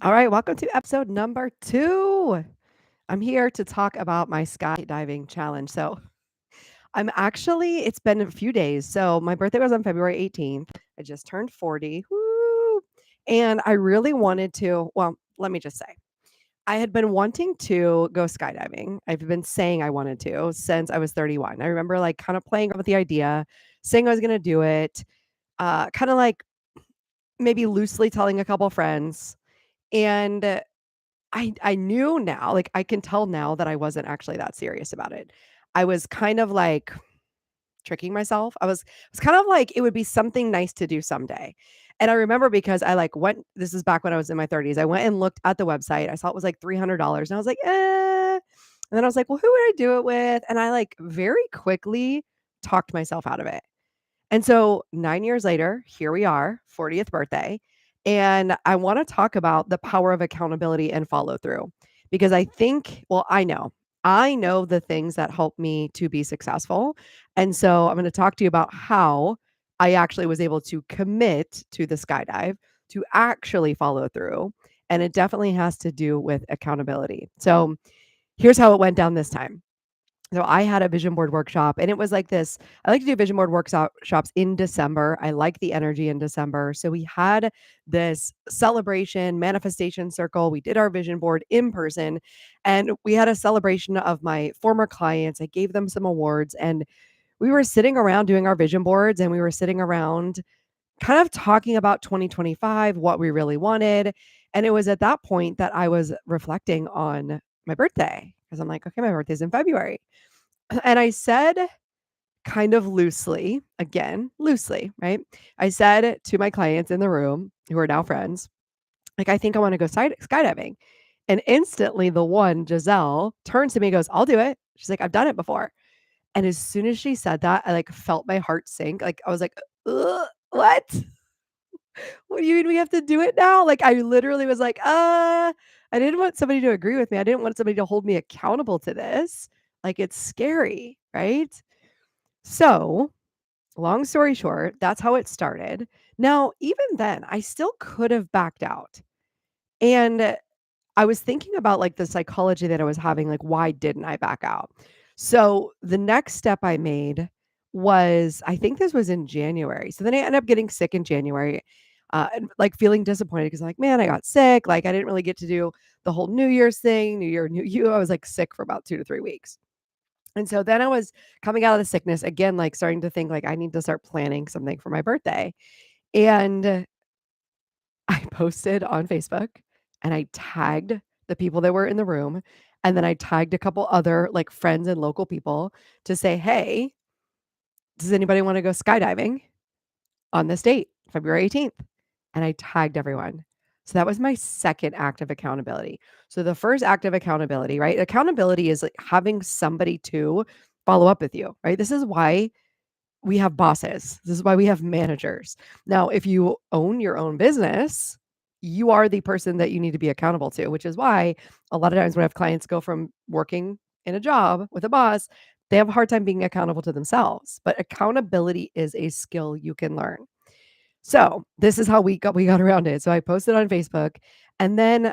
All right, welcome to episode number 2. I'm here to talk about my skydiving challenge. It's been a few days. So, my birthday was on February 18th. I just turned 40. Woo! And I really wanted to, well, let me just say, I had been wanting to go skydiving. I've been saying I wanted to since I was 31. I remember like kind of playing with the idea, saying I was going to do it, kind of like maybe loosely telling a couple friends. And I knew now, like, I can tell now that I wasn't actually that serious about it. I was kind of, like, tricking myself. I was kind of like, it would be something nice to do someday. And I remember because I, like, went this is back when I was in my 30s. I went and looked at the website. I saw it was, like, $300, and I was like, "Eh." And then I was like, "Well, who would I do it with?" And I, like, very quickly talked myself out of it. And so 9 years later, here we are, 40th birthday, and I wanna talk about the power of accountability and follow through because I think well, I know the things that help me to be successful, and so I'm gonna talk to you about how I actually was able to commit to the skydive, to actually follow through, and it definitely has to do with accountability. So, here's how it went down this time. So I had a vision board workshop and it was like this. I like to do vision board workshops in December. I like the energy in December. So we had this celebration manifestation circle. We did our vision board in person and we had a celebration of my former clients. I gave them some awards and we were sitting around doing our vision boards and we were sitting around kind of talking about 2025, what we really wanted. And it was at that point that I was reflecting on my birthday because I'm like, okay, my birthday's in February. And I said kind of loosely, again, loosely, right? I said to my clients in the room who are now friends, like, I think I want to go skydiving. And instantly, the one, Giselle, turns to me and goes, I'll do it. She's like, I've done it before. And as soon as she said that, I like felt my heart sink. Like, I was like, ugh, what? What do you mean we have to do it now? Like, I literally was like, I didn't want somebody to agree with me. I didn't want somebody to hold me accountable to this. Like, it's scary, right? So, long story short, that's how it started. Now, even then, I still could have backed out. And I was thinking about like the psychology that I was having, like, why didn't I back out? So the next step I made was, I think this was in January. So then I ended up getting sick in January, and like feeling disappointed because I'm like, man, I got sick. Like I didn't really get to do the whole New Year's thing, New Year, New You. I was like sick for about 2 to 3 weeks. And so then I was coming out of the sickness again, like starting to think like I need to start planning something for my birthday. And I posted on Facebook and I tagged the people that were in the room. And then I tagged a couple other like friends and local people to say, hey, does anybody want to go skydiving on this date, February 18th? And I tagged everyone. So that was my second act of accountability. So the first act of accountability, right? Accountability is like having somebody to follow up with you, right? This is why we have bosses. This is why we have managers. Now, if you own your own business, you are the person that you need to be accountable to, which is why a lot of times when I have clients go from working in a job with a boss, they have a hard time being accountable to themselves. But accountability is a skill you can learn. So this is how we got around it. So I posted on Facebook and then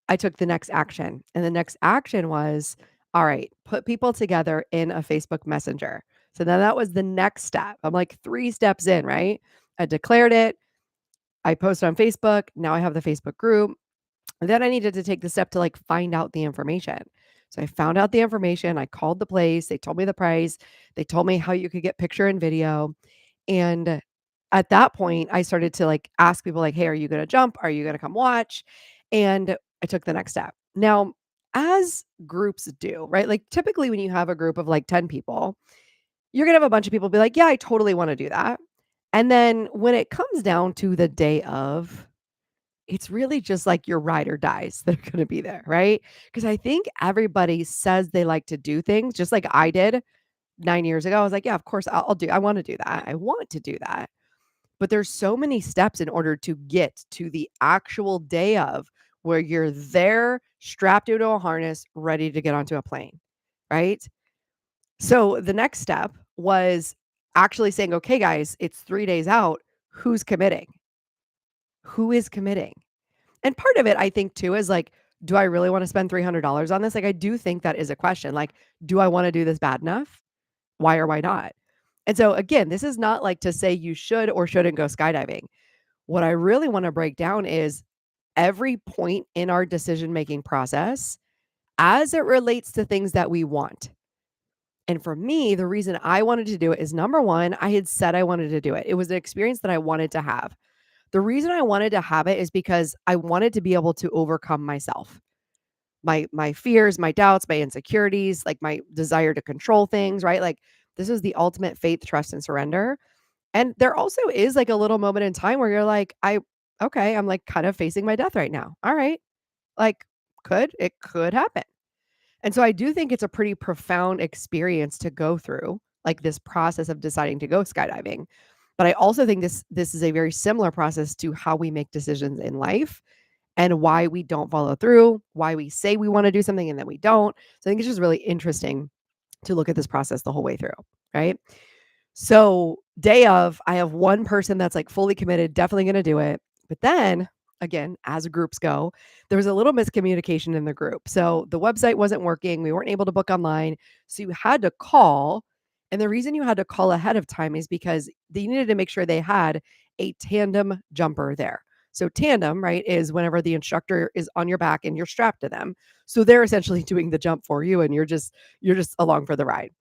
I took the next action. And the next action was, all right, put people together in a Facebook Messenger. So then that was the next step. I'm like 3 steps in, right? I declared it. I posted on Facebook. Now I have the Facebook group. And then I needed to take the step to like find out the information. So I found out the information. I called the place. They told me the price. They told me how you could get picture and video. And at that point, I started to like ask people like, "Hey, are you going to jump? Are you going to come watch?" And I took the next step. Now, as groups do, right? Like typically when you have a group of like 10 people, you're going to have a bunch of people be like, "Yeah, I totally want to do that." And then when it comes down to the day of, it's really just like your ride or dies that are going to be there, right? Because I think everybody says they like to do things just like I did 9 years ago. I was like, yeah, of course I want to do that. I want to do that. But there's so many steps in order to get to the actual day of where you're there strapped into a harness, ready to get onto a plane, right? So the next step was actually saying, okay, guys, it's 3 days out. Who's committing? Who is committing? And part of it, I think too, is like, do I really want to spend $300 on this? Like, I do think that is a question. Like, do I want to do this bad enough? Why or why not? And so again, this is not like to say you should or shouldn't go skydiving. What I really want to break down is every point in our decision making process as it relates to things that we want. And for me, the reason I wanted to do it is number one, I had said I wanted to do it. It was an experience that I wanted to have. The reason I wanted to have it is because I wanted to be able to overcome myself. My fears, my doubts, my insecurities, like my desire to control things, right? Like this is the ultimate faith, trust, and surrender. And there also is like a little moment in time where you're like, okay, I'm like kind of facing my death right now. All right. Like, it could happen. And so I do think it's a pretty profound experience to go through, like this process of deciding to go skydiving. But I also think this is a very similar process to how we make decisions in life and why we don't follow through, why we say we want to do something and then we don't. So I think it's just really interesting to look at this process the whole way through, right? So, day of, I have one person that's like fully committed, definitely going to do it. But then again, as groups go, there was a little miscommunication in the group. So, the website wasn't working. We weren't able to book online. So, you had to call. And the reason you had to call ahead of time is because they needed to make sure they had a tandem jumper there. So, tandem, right, is whenever the instructor is on your back and you're strapped to them. So, they're essentially doing the jump for you and you're just along for the ride.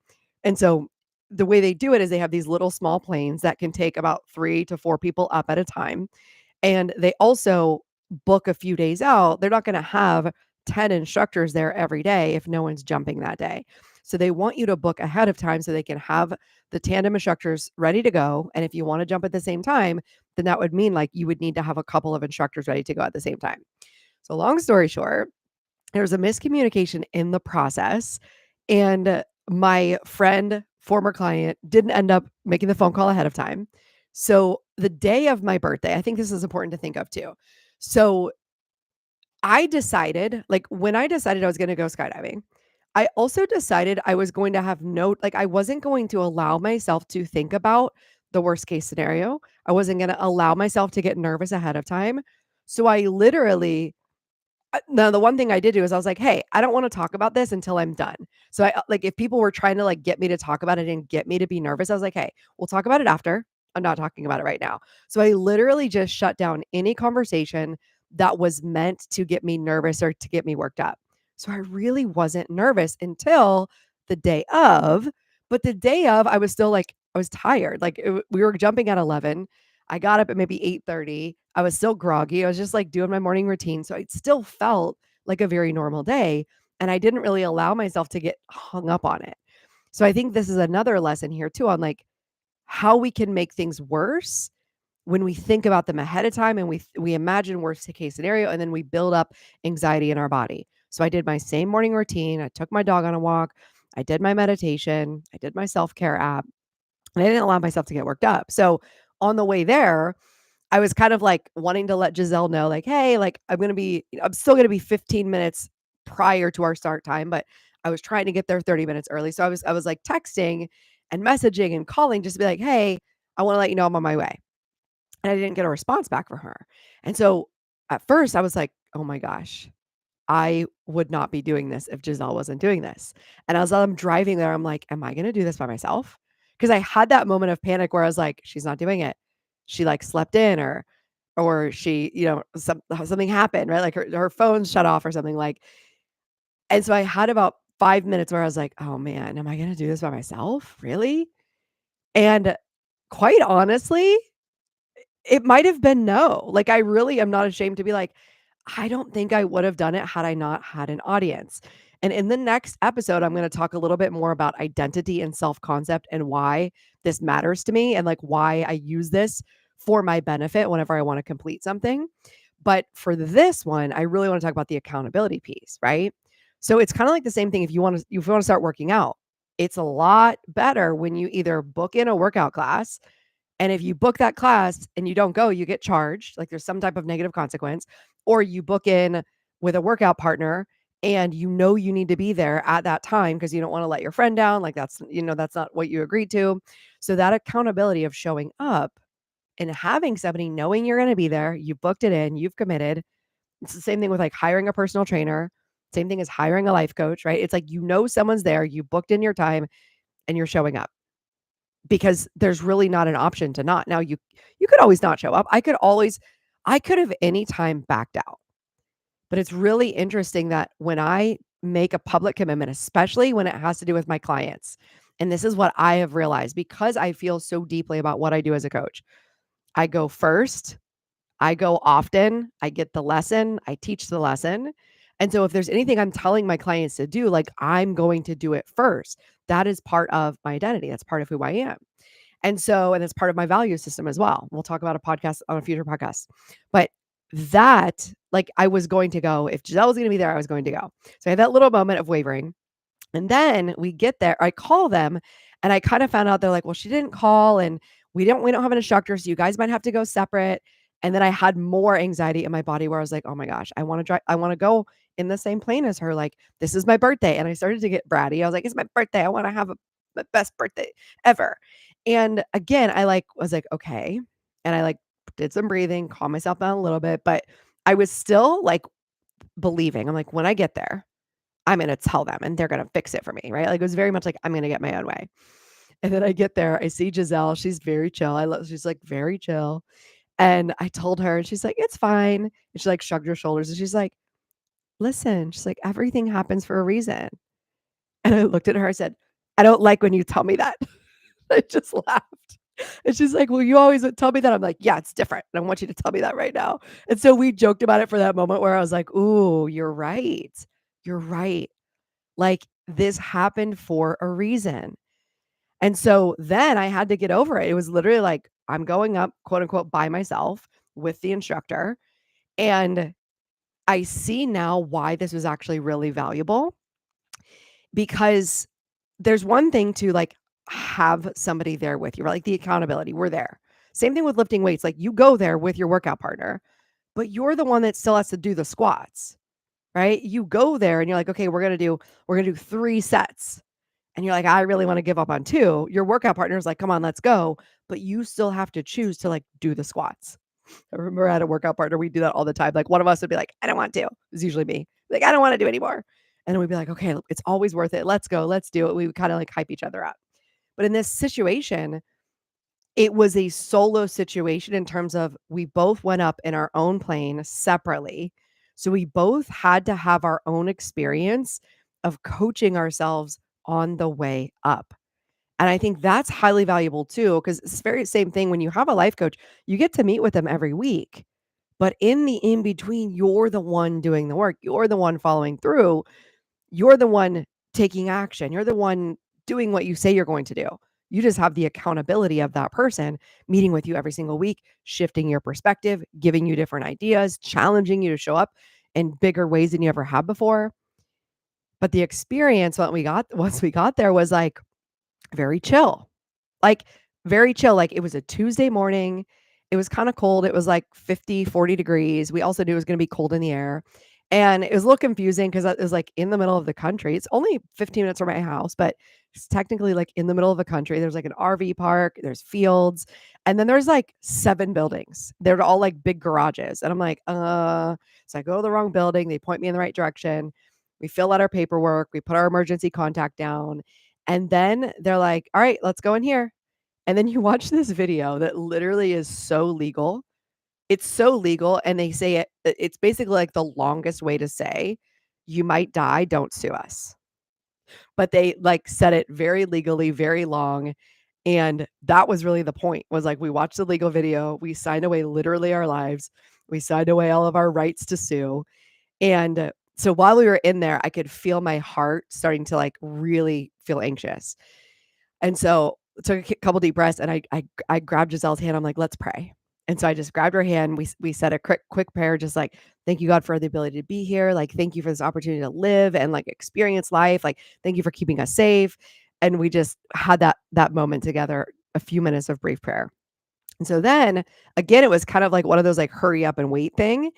And so the way they do it is they have these little small planes that can take about 3 to 4 people up at a time, and they also book a few days out. They're not gonna have 10 instructors there every day if no one's jumping that day. So they want you to book ahead of time so they can have the tandem instructors ready to go, and if you wanna jump at the same time, then that would mean, like, you would need to have a couple of instructors ready to go at the same time. So long story short, there was a miscommunication in the process, and my friend, former client, didn't end up making the phone call ahead of time. So, the day of my birthday, I think this is important to think of too. So, I decided, like, when I decided I was gonna go skydiving, I also decided I was going to have I wasn't going to allow myself to think about the worst case scenario. I wasn't gonna allow myself to get nervous ahead of time. So, I literally no, the one thing I did do is I was like, "Hey, I don't wanna talk about this until I'm done." So like, if people were trying to, like, get me to talk about it and get me to be nervous, I was like, "Hey, we'll talk about it after. I'm not talking about it right now." So I literally just shut down any conversation that was meant to get me nervous or to get me worked up. So I really wasn't nervous until the day of, but the day of, I was still, like I was tired. Like, we were jumping at 11. I got up at maybe 8:30. I was still groggy. I was just, like, doing my morning routine, so it still felt like a very normal day, and I didn't really allow myself to get hung up on it. So I think this is another lesson here too on, like, how we can make things worse when we think about them ahead of time and we imagine worst case scenario, and then we build up anxiety in our body. So I did my same morning routine. I took my dog on a walk. I did my meditation. I did my self-care app, and I didn't allow myself to get worked up. So on the way there, I was kind of, like, wanting to let Giselle know, like, "Hey, like, I'm still gonna be 15 minutes prior to our start time," but I was trying to get there 30 minutes early. So I was, like, texting and messaging and calling just to be like, "Hey, I wanna let you know I'm on my way." And I didn't get a response back from her. And so, at first, I was like, "Oh my gosh, I would not be doing this if Giselle wasn't doing this." And as I'm driving there, I'm like, "Am I gonna do this by myself?" Because I had that moment of panic where I was like, "She's not doing it. She, like, slept in or she, something happened, right? Like her phone shut off or something like." And so I had about 5 minutes where I was like, "Oh man, am I gonna do this by myself? Really?" And quite honestly, it might have been no. Like, I really am not ashamed to be like, I don't think I would have done it had I not had an audience. And in the next episode, I'm gonna talk a little bit more about identity and self-concept and why this matters to me and, like, why I use this for my benefit whenever I wanna complete something. But for this one, I really wanna talk about the accountability piece, right? So it's kinda like the same thing if you wanna start working out. It's a lot better when you either book in a workout class, and if you book that class and you don't go, you get charged, like there's some type of negative consequence, or you book in with a workout partner and you know you need to be there at that time because you don't want to let your friend down, like that's not what you agreed to. So that accountability of showing up and having somebody knowing you're going to be there, you booked it in, you've committed, It's the same thing with like hiring a personal trainer, same thing as hiring a life coach, right? It's like, someone's there, you booked in your time and you're showing up because there's really not an option to not. Now you could always not show up. I could have anytime backed out. But it's really interesting that when I make a public commitment, especially when it has to do with my clients, and this is what I have realized because I feel so deeply about what I do as a coach. I go first, I go often, I get the lesson, I teach the lesson. And so if there's anything I'm telling my clients to do, like I'm going to do it first. That is part of my identity. That's part of who I am. And it's part of my value system as well. We'll talk about a podcast on a future podcast. But that, like, I was going to go. If Giselle was going to be there, I was going to go. So I had that little moment of wavering. And then we get there, I call them and I kind of found out they're like, well, she didn't call and we don't have an instructor. So you guys might have to go separate. And then I had more anxiety in my body where I was like, oh my gosh, I want to go in the same plane as her. Like, this is my birthday. And I started to get bratty. I was like, it's my birthday. I want to have the best birthday ever. And again, I like was like, okay. And I like did some breathing, calm myself down a little bit, but I was still like believing. I'm like, when I get there, I'm gonna tell them and they're gonna fix it for me, right? Like, it was very much like, I'm gonna get my own way. And then I get there, I see Giselle, she's very chill. She's like very chill. And I told her, and she's like, it's fine. And she like shrugged her shoulders and she's like, listen, she's like, everything happens for a reason. And I looked at her, I said, I don't like when you tell me that. I just laughed. And she's like, well, you always would tell me that. I'm like, yeah, it's different. And I want you to tell me that right now. And so we joked about it for that moment where I was like, ooh, you're right. You're right. Like, this happened for a reason. And so then I had to get over it. It was literally like, I'm going up, quote unquote, by myself with the instructor. And I see now why this was actually really valuable because there's one thing to like have somebody there with you, right? Like the accountability, we're there. Same thing with lifting weights. Like you go there with your workout partner, but you're the one that still has to do the squats, right? You go there and you're like, okay, we're gonna do 3 sets. And you're like, I really want to give up on 2. Your workout partner is like, come on, let's go. But you still have to choose to like do the squats. I remember I had a workout partner. We do that all the time. Like one of us would be like, I don't want to. It's usually me. Like, I don't want to do anymore. And then we'd be like, okay, it's always worth it. Let's go. Let's do it. We would kind of like hype each other up. But in this situation, it was a solo situation in terms of we both went up in our own plane separately. So we both had to have our own experience of coaching ourselves on the way up. And I think that's highly valuable too, because it's very same thing when you have a life coach, you get to meet with them every week. But in the in between, you're the one doing the work. You're the one following through. You're the one taking action. You're the one doing what you say you're going to do. You just have the accountability of that person meeting with you every single week, shifting your perspective, giving you different ideas, challenging you to show up in bigger ways than you ever have before. But the experience once we got there was like very chill. Like, very chill, like, it was a Tuesday morning, it was kinda cold, it was, like, 50, 40 degrees, we also knew it was gonna be cold in the air, and it was a little confusing 'cause it was, like, in the middle of the country, it's only 15 minutes from my house, but it's technically, like, in the middle of the country, there's, like, an RV park, there's fields, and then there's, like, 7 buildings. They're all, like, big garages, and I'm like, so I go to the wrong building, they point me in the right direction, we fill out our paperwork, we put our emergency contact down, and then they're like, "Alright, let's go in here." And then you watch this video that literally is so legal. It's so legal, and they say it's basically like the longest way to say, "You might die, don't sue us." But they, like, said it very legally, very long, and that was really the point, was, like, we watched the legal video, we signed away literally our lives, we signed away all of our rights to sue, and so while we were in there, I could feel my heart starting to, like, really feel anxious. And so took a couple deep breaths and I grabbed Giselle's hand. I'm like, let's pray. And so I just grabbed her hand. We said a quick prayer, just like, thank you, God, for the ability to be here. Like, thank you for this opportunity to live and like experience life. Like, thank you for keeping us safe. And we just had that moment together, a few minutes of brief prayer. And so then again, it was kind of like one of those like hurry up and wait thing.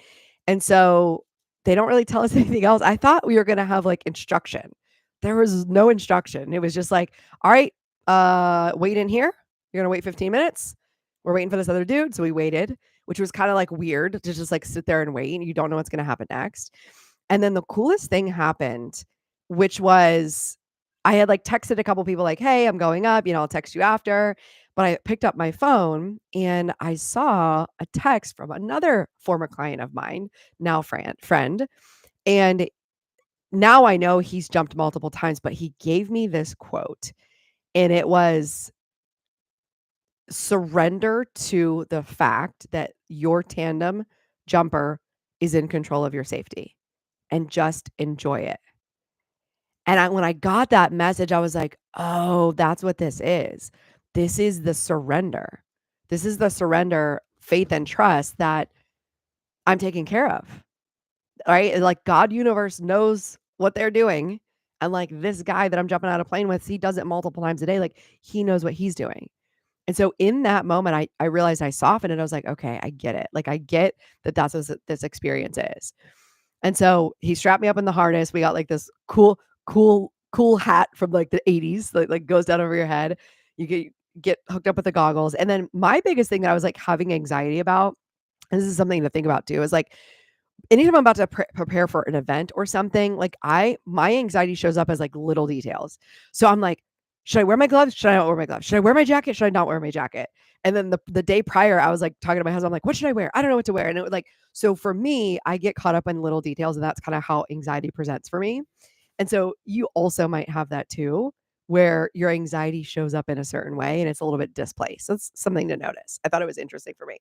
And so they don't really tell us anything else. I thought we were gonna have, like, instruction. There was no instruction. It was just like, "All right, wait in here. You're gonna wait 15 minutes. We're waiting for this other dude." So we waited. which was kind of like weird to just like sit there and wait and you don't know what's going to happen next. And then the coolest thing happened, which was I had like texted a couple people like, "Hey, I'm going up, I'll text you after." But I picked up my phone and I saw a text from another former client of mine, now friend, and now I know he's jumped multiple times, but he gave me this quote, and it was, "Surrender to the fact that your tandem jumper is in control of your safety and just enjoy it." And when I got that message, I was like, "Oh, that's what this is. This is the surrender. This is the surrender, faith and trust that I'm taken care of." Right? And like God universe knows what they're doing. And like this guy that I'm jumping out of plane with, he does it multiple times a day. Like he knows what he's doing. And so in that moment, I realized I softened and I was like, okay, I get it. Like I get that that's what this experience is. And so he strapped me up in the harness. We got like this cool hat from like the 80s that like goes down over your head. You get hooked up with the goggles. And then my biggest thing that I was like having anxiety about, and this is something to think about too, is like anytime I'm about to prepare for an event or something, like my anxiety shows up as like little details. So I'm like, should I wear my gloves? Should I not wear my gloves? Should I wear my jacket? Should I not wear my jacket? And then the day prior, I was like talking to my husband, I'm like, what should I wear? I don't know what to wear. And it was like, so for me, I get caught up in little details, and that's kind of how anxiety presents for me. And so you also might have that too, where your anxiety shows up in a certain way and it's a little bit displaced. So it's something to notice. I thought it was interesting for me.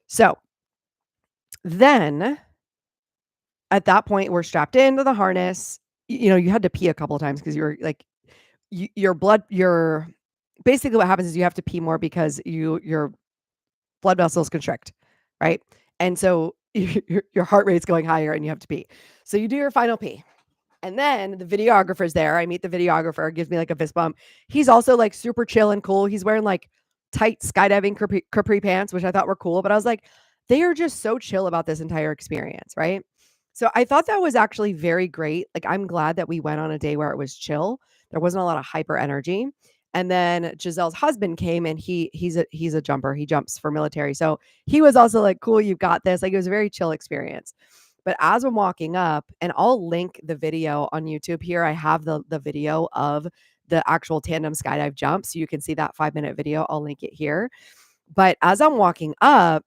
So then at that point, we're strapped into the harness. You had to pee a couple of times because you were like, your basically what happens is you have to pee more because your blood vessels constrict, right? And so your heart rate's going higher and you have to pee. So you do your final pee. And then the videographer's there. I meet the videographer, gives me like a fist bump. He's also like super chill and cool. He's wearing like tight skydiving capri pants, which I thought were cool. But I was like, they are just so chill about this entire experience, right? So I thought that was actually very great. Like I'm glad that we went on a day where it was chill. There wasn't a lot of hyper energy. And then Giselle's husband came and he's a jumper. He jumps for military. So he was also like, cool, you've got this. Like it was a very chill experience. But as I'm walking up, and I'll link the video on YouTube here. I have the video of the actual tandem skydive jump. So you can see that 5-minute video. I'll link it here. But as I'm walking up,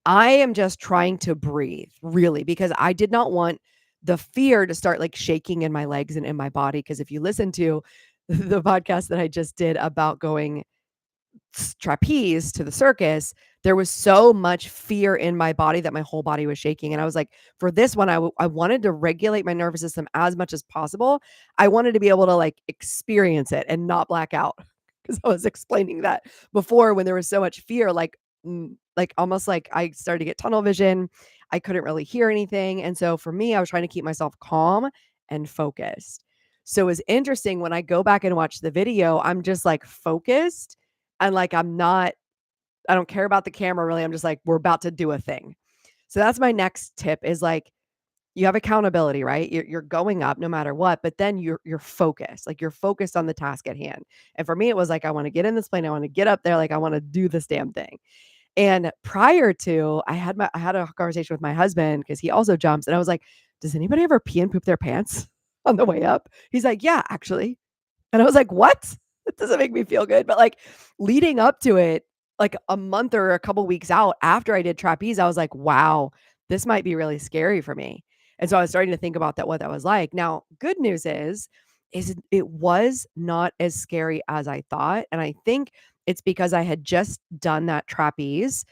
I am just trying to breathe really because I did not want the fear to start like shaking in my legs and in my body. Because if you listen to the podcast that I just did about going trapeze to the circus, there was so much fear in my body that my whole body was shaking. And I was like, for this one, I wanted to regulate my nervous system as much as possible. I wanted to be able to like experience it and not black out. Because I was explaining that before when there was so much fear, like almost like I started to get tunnel vision. I couldn't really hear anything. And so for me, I was trying to keep myself calm and focused. So it was interesting when I go back and watch the video, I'm just like focused and like I don't care about the camera really. I'm just like, we're about to do a thing. So that's my next tip is like you have accountability, right? You're going up no matter what, but then you're focused. Like you're focused on the task at hand. And for me, it was like I want to get in this plane, I want to get up there, like I want to do this damn thing. And prior to, I had a conversation with my husband because he also jumps, and I was like, "Does anybody ever pee and poop their pants on the way up?" He's like, "Yeah, actually." And I was like, "What?" That doesn't make me feel good. But like leading up to it, like a month or a couple weeks out after I did trapeze, I was like, "Wow, this might be really scary for me." And so I was starting to think about that, what that was like. Now, good news is it was not as scary as I thought. And I think it's because I had just done that trapeze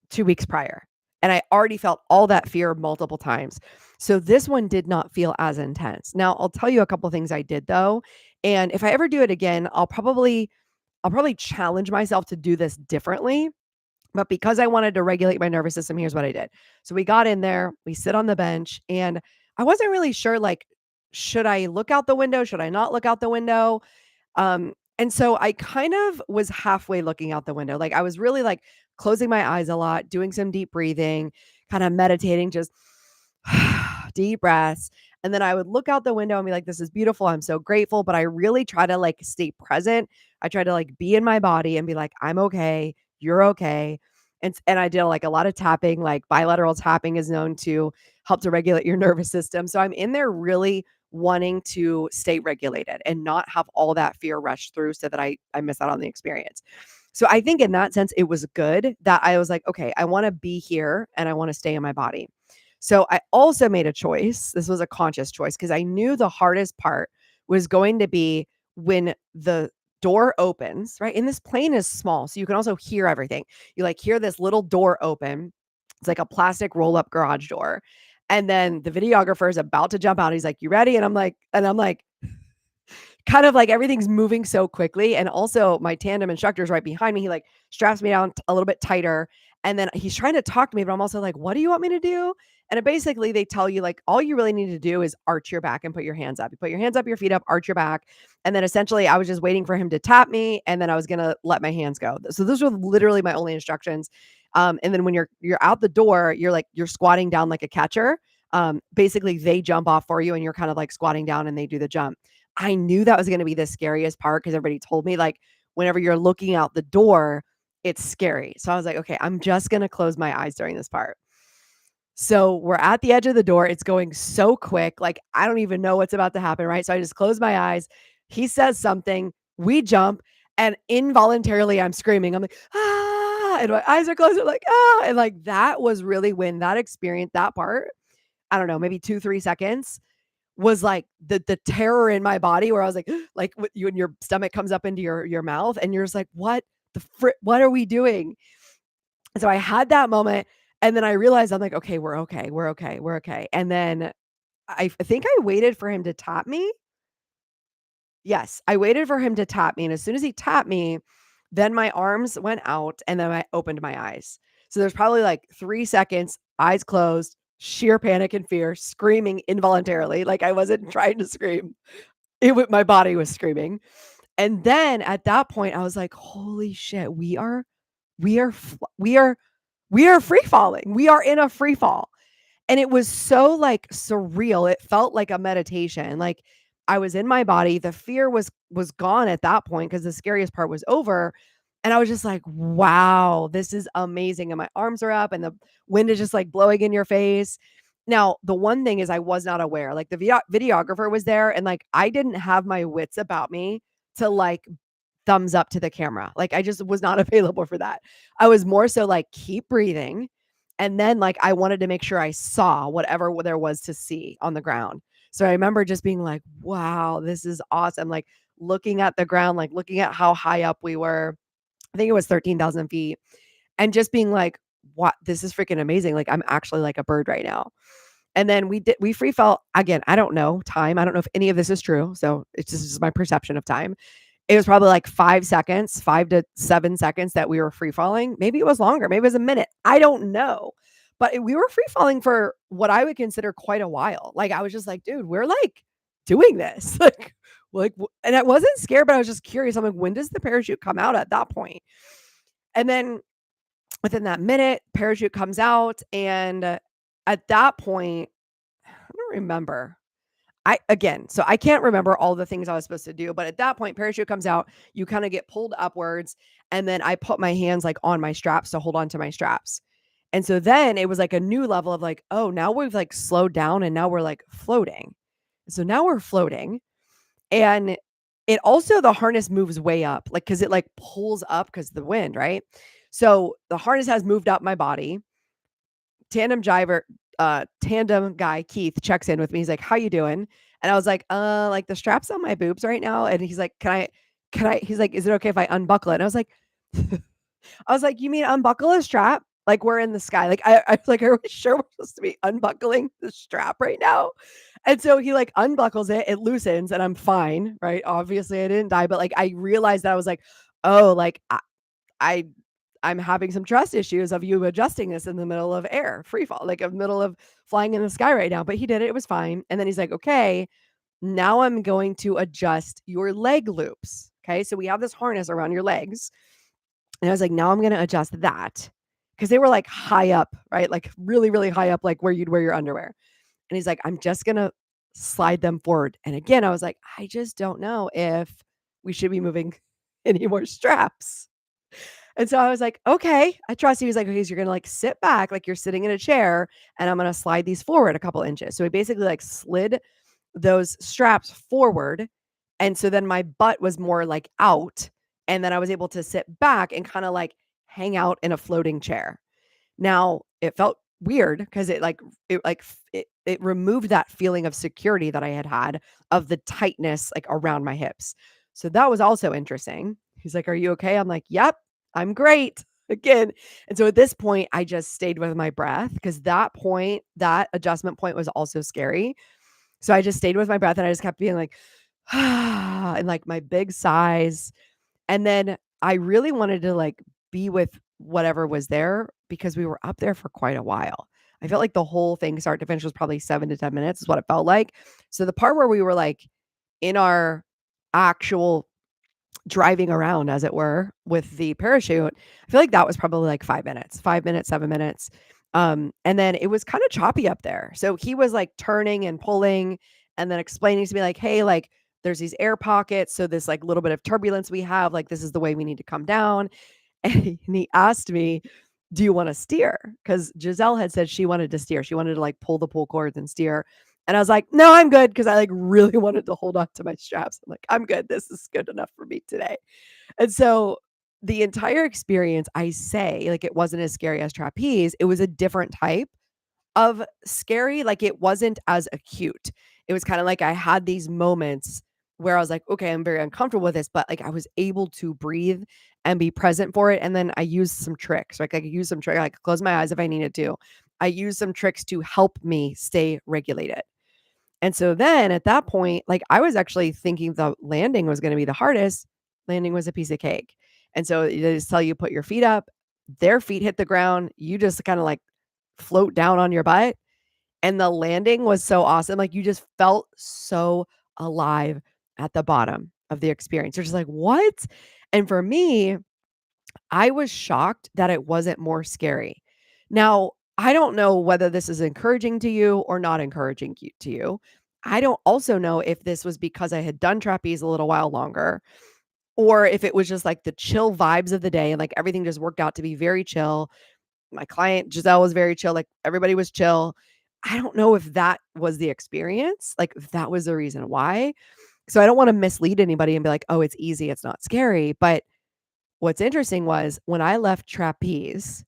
2 weeks prior, and I already felt all that fear multiple times. So this one did not feel as intense. Now, I'll tell you a couple things I did though, and if I ever do it again, I'll probably challenge myself to do this differently, but because I wanted to regulate my nervous system, here's what I did. So we got in there, we sit on the bench, and I wasn't really sure, like, should I look out the window? Should I not look out the window? And so I kind of was halfway looking out the window. Like I was really like closing my eyes a lot, doing some deep breathing, kind of meditating, just deep breaths. And then I would look out the window and be like, this is beautiful. I'm so grateful. But I really try to like stay present. I try to like be in my body and be like, I'm okay. You're okay. And I did like a lot of tapping, like bilateral tapping is known to help to regulate your nervous system. So I'm in there really wanting to stay regulated and not have all that fear rush through so that I miss out on the experience. So I think in that sense, it was good that I was like, okay, I want to be here and I want to stay in my body. So I also made a choice. This was a conscious choice because I knew the hardest part was going to be when the door opens, right? And this plane is small, so you can also hear everything. You like hear this little door open. It's like a plastic roll-up garage door. And then the videographer is about to jump out. He's like, "You ready?" And I'm like, kind of like everything's moving so quickly. And also my tandem instructor is right behind me. He like straps me down a little bit tighter. And then he's trying to talk to me, but I'm also like, what do you want me to do? And it basically they tell you like all you really need to do is arch your back and put your hands up. You put your hands up, your feet up, arch your back. And then essentially I was just waiting for him to tap me and then I was gonna let my hands go. So those were literally my only instructions. And then when you're out the door, you're squatting down like a catcher. Basically they jump off for you and you're kind of like squatting down and they do the jump. I knew that was gonna be the scariest part because everybody told me, like, whenever you're looking out the door, it's scary. So I was like, "Okay, I'm just gonna close my eyes during this part." So we're at the edge of the door. It's going so quick, like, I don't even know what's about to happen, right? So I just close my eyes. He says something, we jump, and involuntarily, I'm screaming. I'm like, "Ah!" And my eyes are closed. I'm like, "Ah!" And, like, that was really when that experience that part, I don't know, maybe 2, 3 seconds was like the terror in my body where I was like, like when your stomach comes up into your mouth and you're just like, what are we doing? So I had that moment and then I realized I'm like, okay, we're okay. We're okay. We're okay. And then I think I waited for him to tap me. Yes, I waited for him to tap me. And as soon as he tapped me, then my arms went out and then I opened my eyes. So there's probably like 3 seconds, eyes closed, sheer panic and fear, screaming involuntarily. Like I wasn't trying to scream. My body was screaming. And then at that point, I was like, holy shit, we are, we are, we are free falling. We are in a free fall. And it was so, like, surreal. It felt like a meditation. Like, I was in my body. The fear was gone at that point because the scariest part was over. And I was just like, "Wow, this is amazing." And my arms are up and the wind is just, like, blowing in your face. Now, the one thing is I was not aware. Like, the videographer was there and, like, I didn't have my wits about me to, like, thumbs up to the camera. Like, I just was not available for that. I was more so like, "Keep breathing." And then, like, I wanted to make sure I saw whatever there was to see on the ground. So I remember just being like, "Wow, this is awesome." Like, looking at the ground, like, looking at how high up we were. I think it was 13,000 feet, and just being like, "What? This is freaking amazing." Like, I'm actually like a bird right now. And then we free fell again, I don't know time. I don't know if any of this is true, so it's just my perception of time. It was probably like 5 seconds, 5 to 7 seconds that we were free falling. Maybe it was longer, maybe it was a minute. I don't know. But we were free falling for what I would consider quite a while. Like, I was just like, "Dude, we're, like, doing this." And I wasn't scared, but I was just curious. I'm like, "When does the parachute come out at that point?" And then within that minute, parachute comes out, and at that point, I don't remember. So I can't remember all the things I was supposed to do, but at that point, parachute comes out, you kinda get pulled upwards, and then I put my hands, like, on my straps to hold on to my straps. And so then it was, like, a new level of, like, "Oh, now we've, like, slowed down and now we're, like, floating." So now we're floating, and it also the harness moves way up, like, because it, like, pulls up because the wind, right? So the harness has moved up my body. Tandem guy, Keith, checks in with me. He's like, "How you doing?" And I was like, the strap's on my boobs right now." And he's like, can I?" He's like, "Is it okay if I unbuckle it?" And I was like I was like, "You mean unbuckle a strap? Like we're in the sky." Like I was like, "Are we sure we're supposed to be unbuckling the strap right now?" And so he like unbuckles it, it loosens, and I'm fine, right? Obviously I didn't die, but like I realized that I was like, "Oh, like I I'm having some trust issues of you adjusting this in the middle of air, free fall, like in the middle of flying in the sky right now." But he did it. It was fine. And then he's like, "Okay, now I'm going to adjust your leg loops." Okay. So we have this harness around your legs. And I was like, "Now I'm going to adjust that." Because they were like high up, right? Like really, really high up, like where you'd wear your underwear. And he's like, "I'm just going to slide them forward." And again, I was like, "I just don't know if we should be moving any more straps." And so I was like, "Okay, I trust you." He's like, "Okay, so you're gonna, like, sit back like you're sitting in a chair, and I'm gonna slide these forward a couple inches." So he basically, like, slid those straps forward, and so then my butt was more, like, out, and then I was able to sit back and kinda, like, hang out in a floating chair. Now, it felt weird because it removed that feeling of security that I had had of the tightness, like, around my hips. So that was also interesting. He's like, "Are you okay?" I'm like, "Yep, I'm great." Again, and so at this point, I just stayed with my breath because that point, that adjustment point was also scary. So I just stayed with my breath and I just kept being like, and, like, my big sighs, and then I really wanted to, like, be with whatever was there because we were up there for quite a while. I felt like the whole thing start to finish was probably 7 to 10 minutes is what it felt like. So the part where we were, like, in our actual driving around, as it were, with the parachute, I feel like that was probably, like, 5 minutes, 5 minutes, 7 minutes. And then it was kinda choppy up there. So he was, like, turning and pulling and then explaining to me, like, "Hey, like, there's these air pockets, so this, like, little bit of turbulence we have, like, this is the way we need to come down." And he asked me, "Do you wanna steer?" Steer? Because Giselle had said she wanted to steer. She wanted to, like, pull the pull cords and steer. And I was like, "No, I'm good," because I, like, really wanted to hold on to my straps. I'm like, "I'm good. This is good enough for me today." And so the entire experience, I say, like, it wasn't as scary as trapeze. It was a different type of scary, like, it wasn't as acute. It was kinda like I had these moments where I was like, "Okay, I'm very uncomfortable with this," but, like, I was able to breathe and be present for it, and then I used some tricks, like, I could use some trick I could close my eyes if I needed to. I used some tricks to help me stay regulated. And so then at that point, like, I was actually thinking the landing was gonna be the hardest. Landing was a piece of cake. And so they just tell you put your feet up, their feet hit the ground, you just kinda, like, float down on your butt, and the landing was so awesome, like, you just felt so alive at the bottom of the experience. You're just like, "What?" And for me, I was shocked that it wasn't more scary. Now, I don't know whether this is encouraging to you or not encouraging to you. I don't also know if this was because I had done trapeze a little while longer or if it was just like the chill vibes of the day and like everything just worked out to be very chill. My client Giselle was very chill, like everybody was chill. I don't know if that was the experience, like if that was the reason why. So I don't want to mislead anybody and be like, "Oh, it's easy, it's not scary." But what's interesting was when I left trapeze,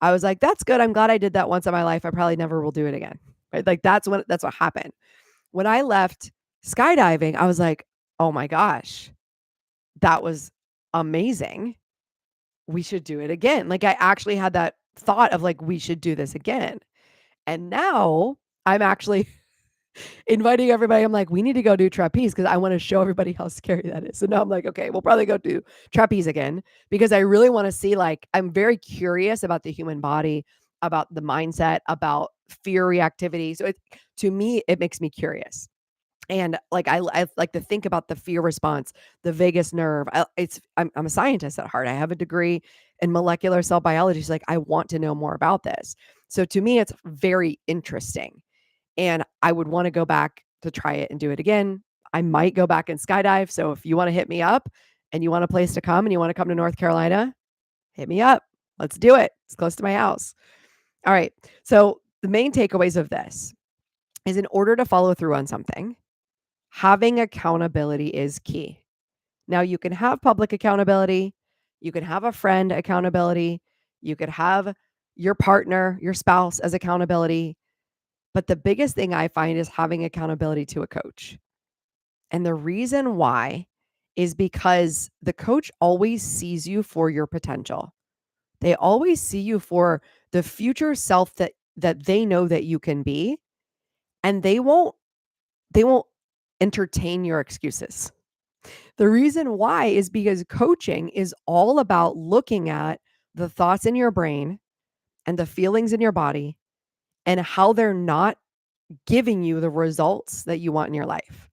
I was like, "That's good. I'm glad I did that once in my life. I probably never will do it again." Right? Like that's what happened. When I left skydiving, I was like, "Oh my gosh, that was amazing. We should do it again." Like I actually had that thought of like, "We should do this again." And now I'm actually inviting everybody. I'm like, "We need to go do trapeze because I wanna show everybody how scary that is." So now I'm like, "Okay, we'll probably go do trapeze again," because I really wanna see, like I'm very curious about the human body, about the mindset, about fear reactivity. So it to me, it makes me curious. And, like, I like to think about the fear response, the vagus nerve. I'm a scientist at heart. I have a degree in molecular cell biology. So, like, I want to know more about this. So to me, it's very interesting. And I would wanna go back to try it and do it again. I might go back and skydive, so if you wanna hit me up and you want a place to come and you wanna come to North Carolina, hit me up. Let's do it. It's close to my house. Alright, so the main takeaways of this is in order to follow through on something, having accountability is key. Now you can have public accountability, you can have a friend accountability, you could have your partner, your spouse as accountability, but the biggest thing I find is having accountability to a coach. And the reason why is because the coach always sees you for your potential. They always see you for the future self that they know that you can be, and they won't entertain your excuses. The reason why is because coaching is all about looking at the thoughts in your brain and the feelings in your body and how they're not giving you the results that you want in your life.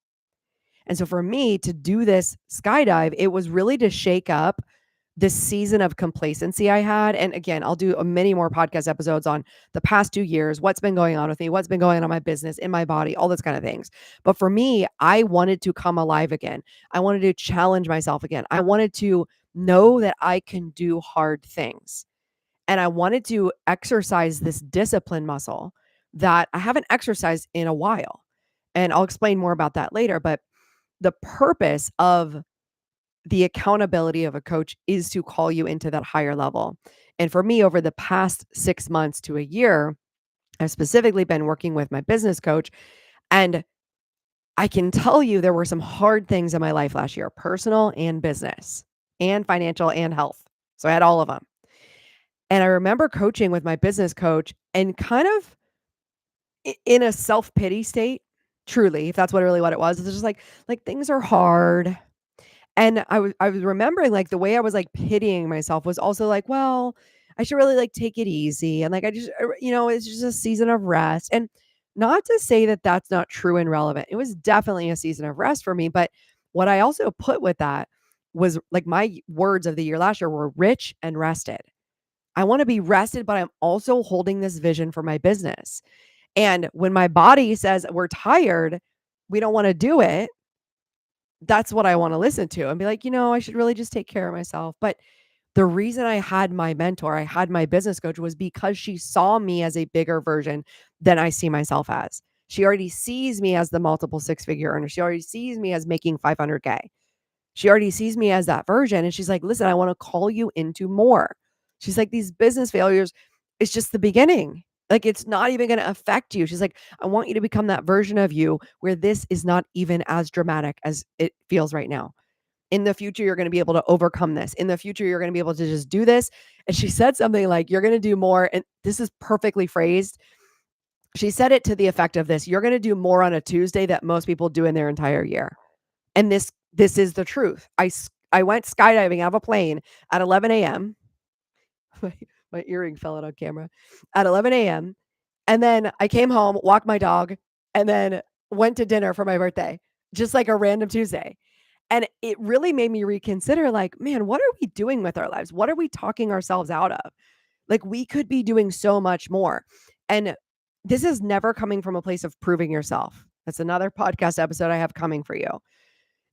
And so for me to do this skydive, it was really to shake up this season of complacency I had. And again, I'll do many more podcast episodes on the past 2 years, what's been going on with me, what's been going on in my business, in my body, all those kind of things. But for me, I wanted to come alive again. I wanted to challenge myself again. I wanted to know that I can do hard things. And I wanted to exercise this discipline muscle that I haven't exercised in a while. And I'll explain more about that later. But the purpose of the accountability of a coach is to call you into that higher level. And for me, over the past 6 months to a year, I've specifically been working with my business coach. And I can tell you there were some hard things in my life last year, personal and business and financial and health. So I had all of them. And I remember coaching with my business coach and kind of in a self-pity state, truly, if that's what it was. It's just like things are hard. And I was remembering, like, the way I was, like, pitying myself was also like, "Well, I should really, like, take it easy." And, like, I just it's just a season of rest. And not to say that that's not true and relevant. It was definitely a season of rest for me, but what I also put with that was, like, my words of the year last year were rich and rested. I wanna be rested, but I'm also holding this vision for my business. And when my body says, "We're tired, we don't wanna do it," that's what I wanna listen to and be like, I should really just take care of myself." But the reason I had my mentor, I had my business coach was because she saw me as a bigger version than I see myself as. She already sees me as the multiple six-figure earner. She already sees me as making 500K. She already sees me as that version, and she's like, "Listen, I wanna call you into more." She's like, "These business failures, it's just the beginning. Like, it's not even gonna affect you." She's like, "I want you to become that version of you where this is not even as dramatic as it feels right now. In the future, you're gonna be able to overcome this. In the future, you're gonna be able to just do this." And she said something like, "You're gonna do more," and this is perfectly phrased. She said it to the effect of this: "You're gonna do more on a Tuesday that most people do in their entire year." And this is the truth. I went skydiving out of a plane at 11 AM. My my earring fell out on camera. At 11 AM, and then I came home, walked my dog, and then went to dinner for my birthday, just like a random Tuesday. And it really made me reconsider, like, "Man, what are we doing with our lives? What are we talking ourselves out of?" Like, we could be doing so much more. And this is never coming from a place of proving yourself. That's another podcast episode I have coming for you.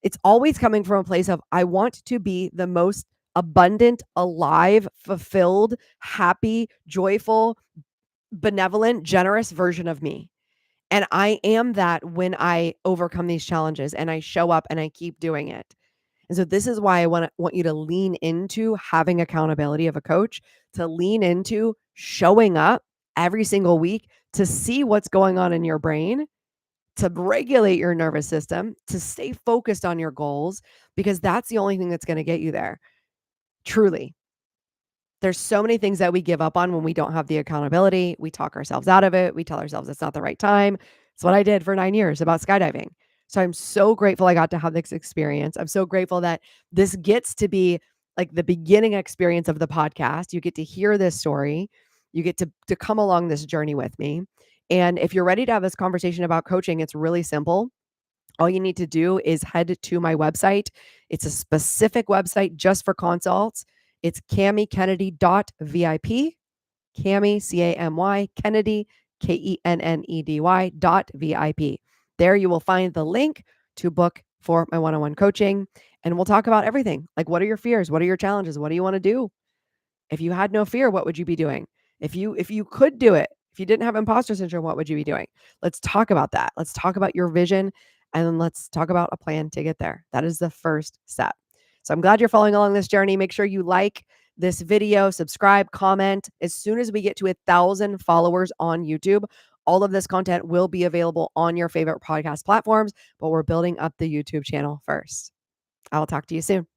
It's always coming from a place of, I want to be the most abundant, alive, fulfilled, happy, joyful, benevolent, generous version of me. And I am that when I overcome these challenges and I show up and I keep doing it. And so this is why I want you to lean into having accountability of a coach, to lean into showing up every single week to see what's going on in your brain, to regulate your nervous system, to stay focused on your goals, because that's the only thing that's going to get you there. Truly. There's so many things that we give up on when we don't have the accountability. We talk ourselves out of it. We tell ourselves it's not the right time. It's what I did for 9 years about skydiving. So I'm so grateful I got to have this experience. I'm so grateful that this gets to be like the beginning experience of the podcast. You get to hear this story. You get to come along this journey with me. And if you're ready to have this conversation about coaching, it's really simple. All you need to do is head to my website. It's a specific website just for consults. It's camykennedy.vip. Camy, Camy, Kennedy, KENNEDY.vip. There you will find the link to book for my one-on-one coaching. And we'll talk about everything. Like, what are your fears? What are your challenges? What do you want to do? If you had no fear, what would you be doing? If you could do it, if you didn't have imposter syndrome, what would you be doing? Let's talk about that. Let's talk about your vision, and then let's talk about a plan to get there. That is the first step. So I'm glad you're following along this journey. Make sure you like this video, subscribe, comment. As soon as we get to 1,000 followers on YouTube, all of this content will be available on your favorite podcast platforms, but we're building up the YouTube channel first. I will talk to you soon.